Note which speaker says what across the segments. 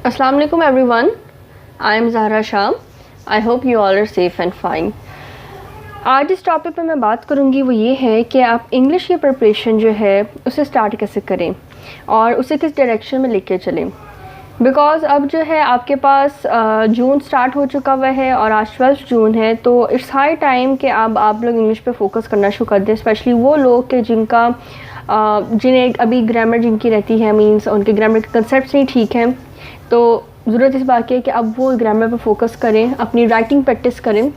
Speaker 1: Assalamu alaikum everyone. I am Zahra Shah. I hope you all are safe and fine. आज जिस topic पे मैं बात करूँगी वो ये है कि आप इंग्लिश की प्रिपरेशन जो है उसे स्टार्ट कैसे करें और उसे किस डायरेक्शन में लेके चलें। बिकॉज़ अब जो है आपके पास जून स्टार्ट हो चुका हुआ है और आज 12 जून है, तो इट्स हाई टाइम कि आप लोग इंग्लिश पे फोकस करना शुरू कर दें। स्पेशली वो लोग के जिन्हें अभी ग्रामर जिनकी रहती है, मींस उनके ग्रामर के कंसेप्ट नहीं ठीक हैं, तो ज़रूरत इस बात की है कि अब वो ग्रामर पर फोकस करें, अपनी राइटिंग प्रैक्टिस करें।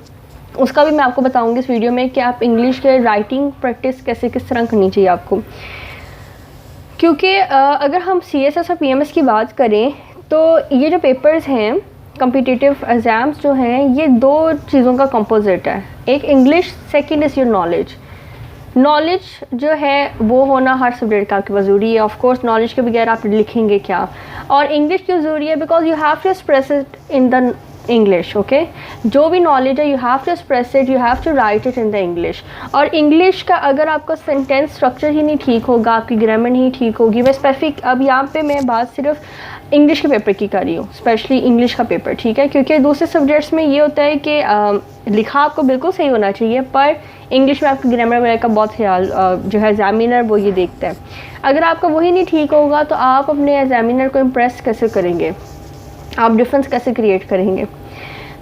Speaker 1: उसका भी मैं आपको बताऊंगी इस वीडियो में कि आप इंग्लिश के राइटिंग प्रैक्टिस किस तरह करनी चाहिए आपको। क्योंकि अगर हम CSS और PMS की बात करें तो ये जो पेपर्स हैं, कॉम्पिटिटिव एग्ज़ाम्स जो हैं, ये दो चीज़ों का कंपोजिट है। एक English, second is your knowledge. Knowledge जो है वो होना हर सब्जेक्ट का आपके पास ज़रूरी है। ऑफ कोर्स नॉलेज के बगैर आप लिखेंगे क्या। और इंग्लिश क्यों ज़रूरी है? Because you have to express it in the English. Okay, जो भी नॉलेज है you have to express it, you have to write it in the English. और इंग्लिश का अगर आपका सेंटेंस स्ट्रक्चर ही नहीं ठीक होगा, आपकी ग्रामर नहीं ठीक होगी। मैं स्पेसिफिक अब यहाँ पे मैं बात सिर्फ इंग्लिश के पेपर की कर रही हूँ, स्पेशली इंग्लिश का पेपर, ठीक है। क्योंकि दूसरे सब्जेक्ट्स में ये होता है कि लिखा आपको बिल्कुल सही होना चाहिए, पर इंग्लिश में आपकी ग्रामर वगैरह का बहुत ख्याल जो है एग्जामिनर वो ये देखता है। अगर आपका वही नहीं ठीक होगा तो आप अपने एग्जामिनर को इम्प्रेस कैसे करेंगे, आप डिफरेंस कैसे क्रिएट करेंगे।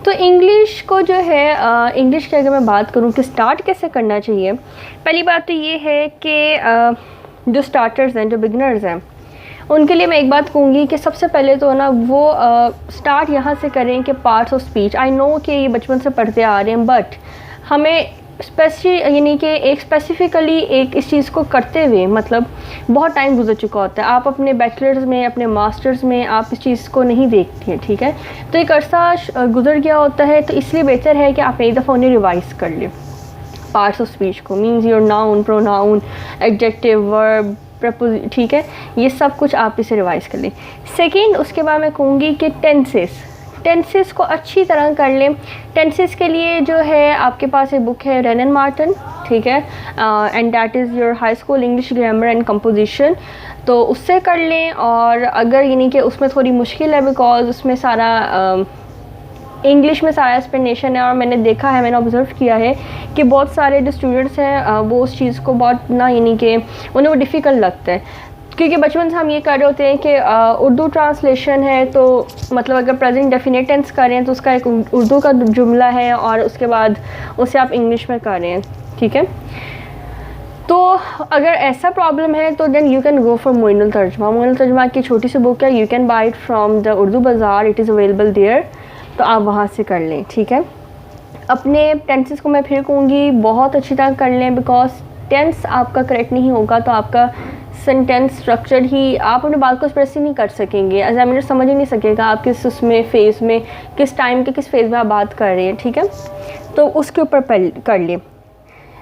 Speaker 1: तो इंग्लिश को जो है इंग्लिश की अगर मैं बात करूँ कि स्टार्ट कैसे करना चाहिए, पहली बात तो ये है कि जो स्टार्टर्स हैं, जो बिगनर्स हैं, उनके लिए मैं एक बात कहूँगी कि सबसे पहले तो ना वो स्टार्ट यहाँ से करें कि parts of speech. I know कि ये बचपन से पढ़ते आ रहे हैं, बट हमें यानी कि एक स्पेसिफ़िकली एक इस चीज़ को करते हुए मतलब बहुत टाइम गुजर चुका होता है। आप अपने बैचलर्स में, अपने मास्टर्स में आप इस चीज़ को नहीं देखते हैं, ठीक है। तो एक अरसा गुजर गया होता है, तो इसलिए बेहतर है कि आप एक दफ़ा उन्हें रिवाइज़ कर लें पार्ट्स ऑफ स्पीच को। Means your noun, pronoun, adjective, verb, propose, ठीक है, ये सब कुछ आप इसे रिवाइज़ कर लें। सेकेंड, उसके बाद मैं कहूँगी कि टेंसेस को अच्छी तरह कर लें। टेंसेस के लिए जो है आपके पास एक बुक है रेनन मार्टिन, ठीक है, and that is your high school English grammar and composition, तो उससे कर लें। और अगर यानी कि उसमें थोड़ी मुश्किल है बिकॉज उसमें सारा इंग्लिश में सारा एक्सप्लेनेशन है, और मैंने देखा है, मैंने ऑब्ज़र्व किया है कि बहुत सारे जो स्टूडेंट्स हैं वो उस चीज़ को बहुत ना यानी कि उन्हें वो डिफ़िकल्ट लगता है। क्योंकि बचपन से हम ये कर रहे होते हैं कि उर्दू ट्रांसलेशन है, तो मतलब अगर प्रेजेंट डेफिनेट टेंस कर रहे हैं तो उसका एक उर्दू का जुमला है और उसके बाद उसे आप इंग्लिश में कर रहे हैं, ठीक है। तो अगर ऐसा प्रॉब्लम है तो then you can go for Moinul Tarjuma. Moinul Tarjuma की छोटी सी बुक है, you can buy it from the Urdu Bazaar, it is available there, तो आप वहाँ से कर लें, ठीक है। अपने टेंसेस को मैं फिर कहूँगी बहुत अच्छी तरह कर लें, बिकॉज टेंस आपका करेक्ट नहीं होगा तो आपका सेंटेंस स्ट्रक्चर ही, आप अपने बात को एक्सप्रेस ही नहीं कर सकेंगे, एग्जामिनर समझ ही नहीं सकेगा आप किस उसमें फेज़ में, किस टाइम के किस फेज़ में आप बात कर रहे हैं, ठीक है। तो उसके ऊपर कर लें।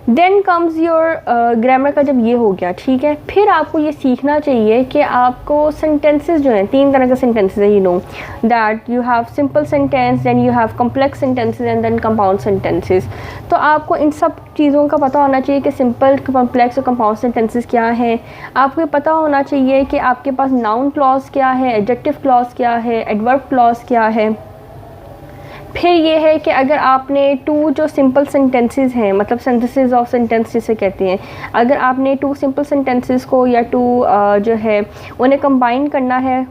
Speaker 1: देन कम्स योर ग्रामर का जब ये हो गया, ठीक है, फिर आपको ये सीखना चाहिए कि आपको सेंटेंसेस जो हैं, 3 तरह के सेंटेंसेस है, you know that you have simple sentence, then you have complex sentences and then compound sentences. तो आपको इन सब चीज़ों का पता होना चाहिए कि सिंपल, कॉम्प्लेक्स और कंपाउंड सेंटेंसेस क्या हैं। आपको पता होना चाहिए कि आपके पास नाउन क्लॉज क्या है, एडजेक्टिव क्लॉज क्या है, एडवर्ब क्लॉज क्या है। फिर ये है कि अगर आपने 2 जो सिंपल सेंटेंसेस हैं, मतलब सिंथेसिस ऑफ सेंटेंस जिसे कहते हैं, अगर आपने 2 सिंपल सेंटेंसेस को या 2 जो है उन्हें कंबाइन करना है,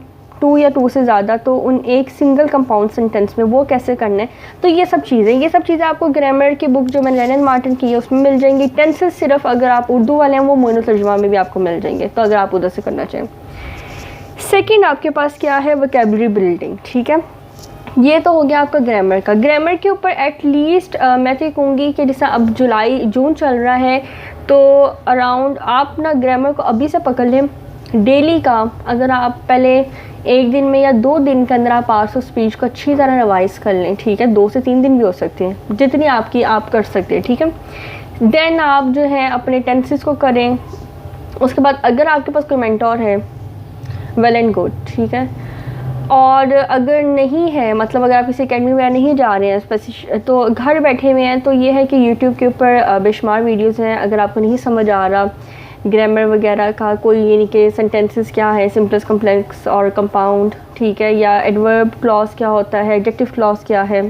Speaker 1: 2 या 2 से ज़्यादा, तो उन एक सिंगल कंपाउंड सेंटेंस में वो कैसे करना है। तो ये सब चीज़ें आपको ग्रामर की बुक जो मैंने रेनन मार्टिन की है उसमें मिल जाएंगी। टेंसेस सिर्फ अगर आप उर्दू वाले हैं वो मोइनुल तर्जुमा में भी आपको मिल जाएंगे, तो अगर आप उधर से करना चाहें। सेकेंड आपके पास क्या है, वोकैबुलरी बिल्डिंग, ठीक है। ये तो हो गया आपका ग्रामर का। ग्रामर के ऊपर एटलीस्ट मैं तो कहूँगी कि जैसा अब जून चल रहा है, तो अराउंड आप ना ग्रामर को अभी से पकड़ लें। डेली का अगर आप पहले एक दिन में या 2 दिन के अंदर आप पार्ट्स ऑफ स्पीच को अच्छी तरह रिवाइज़ कर लें, ठीक है, 2 से 3 दिन भी हो सकते हैं, जितनी आपकी आप कर सकते हैं, ठीक है। देन आप जो है अपने टेंसेस को करें। उसके बाद अगर आपके पास कोई मेंटोर है, वेल एंड गुड, ठीक है। और अगर नहीं है, मतलब अगर आप किसी अकेडमी वगैरह नहीं जा रहे हैं तो घर बैठे हुए हैं, तो ये है कि यूट्यूब के ऊपर बेशुमार वीडियोस हैं। अगर आपको नहीं समझ आ रहा ग्रामर वगैरह का, कोई ये नहीं कि सेंटेंसेस क्या है, सिंपलेस्ट, कम्प्लेक्स और कंपाउंड, ठीक है, या एडवर्ब क्लॉज क्या होता है, एडजेक्टिव क्लॉज क्या है,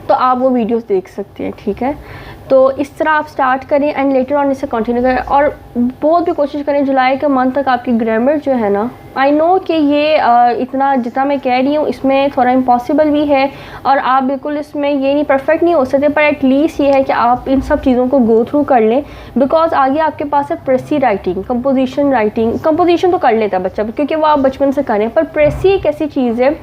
Speaker 1: तो आप वो वीडियोस देख सकते हैं, ठीक है। तो इस तरह आप स्टार्ट करें एंड लेटर ऑन इसे कंटिन्यू करें, और बहुत भी कोशिश करें जुलाई के मंथ तक आपकी ग्रामर जो है ना, आई नो कि ये इतना जितना मैं कह रही हूँ इसमें थोड़ा इम्पॉसिबल भी है और आप बिल्कुल इसमें ये नहीं परफेक्ट नहीं हो सकते, पर एटलीस्ट ये है कि आप इन सब चीज़ों को गो थ्रू कर लें, बिकॉज आगे आपके पास है प्रेसी राइटिंग, कंपोजिशन कंपोजिशन तो कर लेता है बच्चा क्योंकि वो आप बचपन से करें, पर प्रेसी एक ऐसी चीज़ है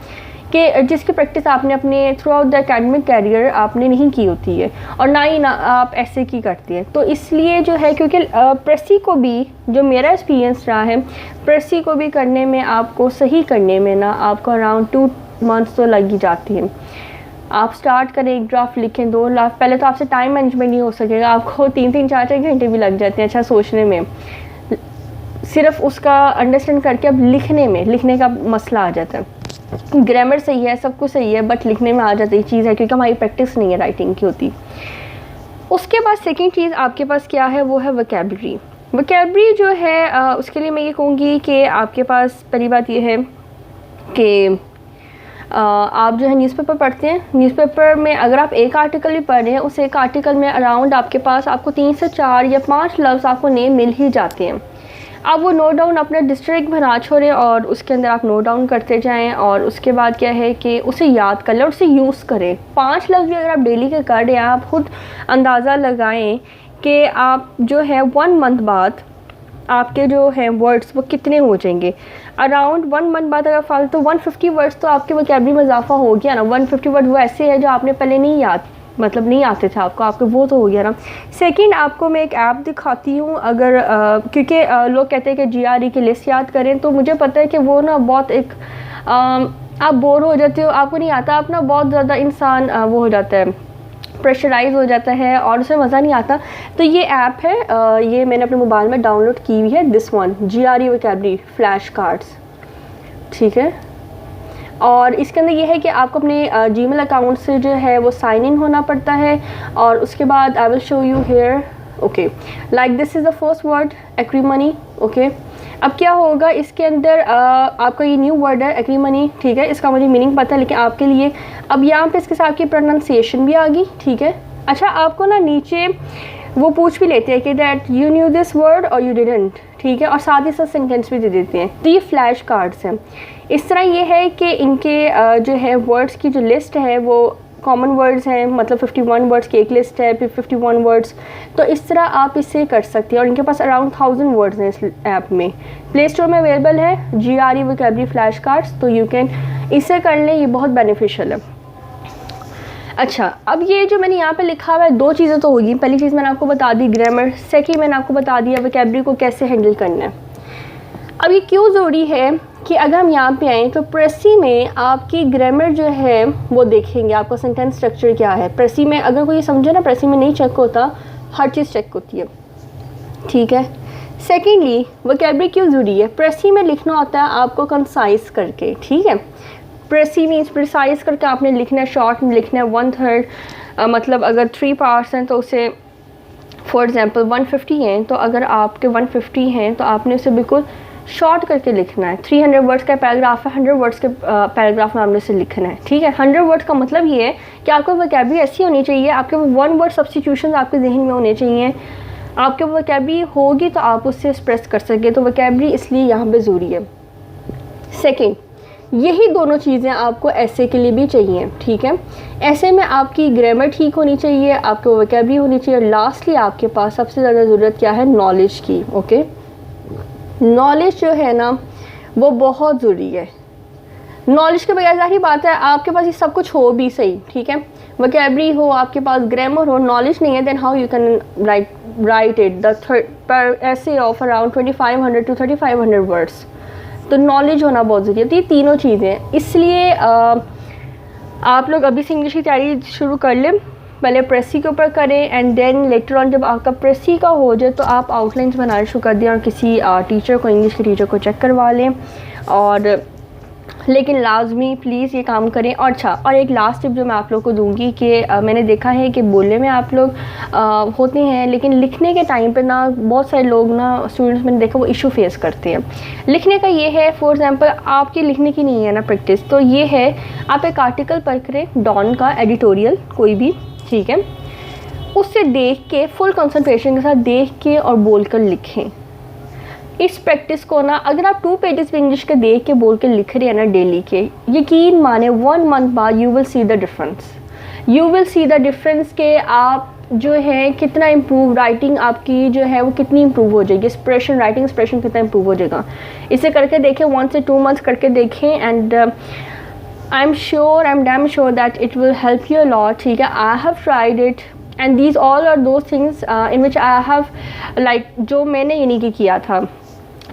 Speaker 1: कि जिसकी प्रैक्टिस आपने अपने throughout the academic career आपने नहीं की होती है और ना ही ना आप ऐसे की करती है। तो इसलिए जो है, क्योंकि प्रेसी को भी, जो मेरा एक्सपीरियंस रहा है, प्रेसी को भी करने में आपको सही करने में ना आपको अराउंड 2 मंथ्स तो लग ही जाती है। आप स्टार्ट करें, एक ड्राफ्ट लिखें, 2 ड्राफ्ट, पहले तो आपसे टाइम मैनेजमेंट नहीं हो सकेगा, आपको 3-3 4-4 घंटे भी लग जाते हैं अच्छा सोचने में, सिर्फ उसका अंडरस्टैंड करके अब लिखने का मसला आ जाता है। ग्रामर सही है, सब कुछ सही है, बट लिखने में आ जाती चीज़ है क्योंकि हमारी प्रैक्टिस नहीं है राइटिंग की होती। उसके बाद सेकंड चीज़ आपके पास क्या है, वो है वोकैबुलरी। वोकैबुलरी जो है उसके लिए मैं ये कहूँगी कि आपके पास पहली बात ये है कि आप जो है न्यूज़पेपर पढ़ते हैं, न्यूज़पेपर में अगर आप एक आर्टिकल भी पढ़ रहे हैं, उस एक आर्टिकल में अराउंड आपके पास आपको 3 से 4 या 5 लफ्ज़ आपको नेम मिल ही जाते हैं। आप वो नोट डाउन अपना डिस्ट्रिक्ट बना छोड़ें और उसके अंदर आप नोट डाउन करते जाएं, और उसके बाद क्या है कि उसे याद कर लें और उसे यूज़ करें। 5 लफ्ज़ भी अगर आप डेली के कर रहे हैं, आप खुद अंदाज़ा लगाएं कि आप जो है 1 मंथ बाद आपके जो है वर्ड्स वो कितने हो जाएंगे। अराउंड 1 मंथ बाद अगर फालतू 150 वर्ड्स तो आपके वोकैबुलरी में इजाफा हो गया ना। 150 वर्ड वो ऐसे है जो आपने पहले नहीं आते थे आपको वो तो हो गया ना। सेकंड, आपको मैं एक ऐप दिखाती हूँ, अगर क्योंकि लोग कहते हैं कि GRE की लिस्ट याद करें, तो मुझे पता है कि वो ना बहुत एक आप बोर हो जाते हो, आपको नहीं आता, आप ना बहुत ज़्यादा इंसान वो हो जाता है, प्रेशराइज हो जाता है और उसमें मज़ा नहीं आता। तो ये ऐप है, ये मैंने अपने मोबाइल में डाउनलोड की हुई है, this one, GRE vocabulary flash cards, ठीक है। और इसके अंदर ये है कि आपको अपने जीमेल अकाउंट से जो है वो साइन इन होना पड़ता है, और उसके बाद I will show you here, okay, like this is the first word acrimony, okay. अब क्या होगा इसके अंदर, आपका ये न्यू वर्ड है एक्रीमनी, ठीक है, इसका मुझे मीनिंग पता है लेकिन आपके लिए अब यहाँ पे इसके साथ आपकी प्रोनाउंसिएशन भी आ गई, ठीक है। अच्छा, आपको ना नीचे वो पूछ भी लेते हैं कि that you new this word और यू डिडंट, ठीक है, और साथ ही साथ सेंटेंस भी दे देते हैं। तो ये फ्लैश कार्ड्स हैं। इस तरह ये है कि इनके जो है वर्ड्स की जो लिस्ट है वो कॉमन वर्ड्स हैं, मतलब 51 वर्ड्स की एक लिस्ट है, फिर 51 वर्ड्स, तो इस तरह आप इसे कर सकते हैं। और इनके पास अराउंड 1000 वर्ड्स हैं इस ऐप में, प्ले स्टोर में अवेलेबल है GRE वोकैबुलरी फ्लैश कार्ड्स, तो यू कैन इसे कर लें, ये बहुत बेनिफिशियल है। अच्छा, अब ये जो मैंने यहाँ पे लिखा हुआ है, 2 चीज़ें तो होगी। पहली चीज़ मैंने आपको बता दी ग्रामर, सेकंड मैंने आपको बता दिया वोकैबुलरी को कैसे हैंडल करना है। अब ये क्यों ज़रूरी है कि अगर हम यहाँ पे आएँ तो प्रेसी में आपकी ग्रामर जो है वो देखेंगे, आपका सेंटेंस स्ट्रक्चर क्या है। प्रेसी में अगर कोई समझे ना, प्रेसी में नहीं चेक होता, हर चीज़ चेक होती है, ठीक है। सेकेंडली, वोकैबुलरी क्यों ज़रूरी है, प्रेसी में लिखना होता है आपको कंसाइज करके, ठीक है। प्रेसी मीन्स प्रिसाइज करके आपने लिखना है, शॉर्ट में लिखना है, 1/3, मतलब अगर 3 पार्ट्स हैं तो उसे फॉर एग्जांपल 150 हैं, तो अगर आपके 150 हैं तो आपने उसे बिल्कुल शॉर्ट करके लिखना है। 300 वर्ड्स का पैराग्राफ है, 100 वर्ड्स के पैराग्राफ में आपने उसे लिखना है, ठीक है। 100 वर्ड्स का मतलब ये है कि आपको वोकैबुलरी ऐसी होनी चाहिए, आपके वो 1 वर्ड सब्स्टिट्यूशन आपके जहन में होने चाहिए, आपके वोकैबुलरी होगी तो आप उससे एक्सप्रेस कर सकें। तो वोकैबुलरी इसलिए यहाँ पे ज़रूरी है। सेकेंड, यही दोनों चीज़ें आपको ऐसे के लिए भी चाहिए, ठीक है। ऐसे में आपकी ग्रामर ठीक होनी चाहिए, आपको वोकैबुलरी होनी चाहिए, और लास्टली आपके पास सबसे ज़्यादा ज़रूरत क्या है, नॉलेज की, ओके। नॉलेज जो है ना वो बहुत ज़रूरी है। नॉलेज के बगैर ज़ाहिर बात है आपके पास ये सब कुछ हो भी सही, ठीक है, वोकैबुलरी हो, आपके पास ग्रामर हो, नॉलेज नहीं है, then how you can write it the per essay of around 2500 to 3500 words. तो नॉलेज होना बहुत ज़रूरी है। तो ये तीनों चीज़ें, इसलिए आप लोग अभी से इंग्लिश की तैयारी शुरू कर लें, पहले प्रेसी के ऊपर करें एंड देन लेटर ऑन जब आपका प्रेसी का हो जाए तो आप आउटलाइंस बनाना शुरू कर दें और किसी टीचर को, इंग्लिश के टीचर को चेक करवा लें। और लेकिन लाजमी प्लीज़ ये काम करें। और अच्छा, और एक लास्ट टिप जो मैं आप लोग को दूंगी कि मैंने देखा है कि बोलने में आप लोग होते हैं, लेकिन लिखने के टाइम पे ना बहुत सारे लोग ना, स्टूडेंट्स मैंने देखा वो इशू फेस करते हैं। लिखने का ये है, फॉर एग्जांपल आपकी लिखने की नहीं है ना प्रैक्टिस, तो ये है आप एक आर्टिकल पढ़ करें, डॉन का एडिटोरियल कोई भी, ठीक है, उससे देख के फुल कंसंट्रेशन के साथ देख के और बोल कर लिखें। इस प्रैक्टिस को ना अगर आप 2 पेजेस पे इंग्लिश के देख के बोल के लिख रहे हैं ना डेली के, यकीन माने 1 मंथ बाद you will see the difference. You will see the difference के आप जो है कितना इम्प्रूव, राइटिंग आपकी जो है वो कितनी इम्प्रूव हो जाएगी, एक्सप्रेशन, राइटिंग एक्सप्रेशन कितना इम्प्रूव हो जाएगा। इसे करके देखें, 1 से 2 मंथ्स करके देखें, and I am damn sure that it will help you a lot. ठीक है, I have tried it and these all are those things in which I have like, जो मैंने ये नहीं किया था,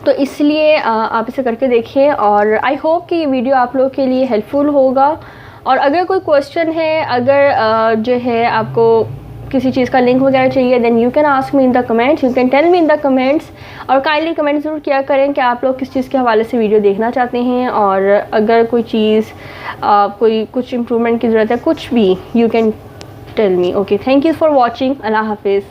Speaker 1: तो इसलिए आप इसे करके देखिए। और आई होप कि ये वीडियो आप लोगों के लिए हेल्पफुल होगा। और अगर कोई क्वेश्चन है, अगर जो है आपको किसी चीज़ का लिंक वगैरह चाहिए, then you can ask me in the comments, you can tell me in the comments. और काइंडली कमेंट ज़रूर किया करें कि आप लोग किस चीज़ के हवाले से वीडियो देखना चाहते हैं, और अगर कोई चीज़ कोई कुछ इम्प्रूवमेंट की ज़रूरत है, कुछ भी, you can tell me. Okay, thank you for watching. अल्लाह हाफिज़।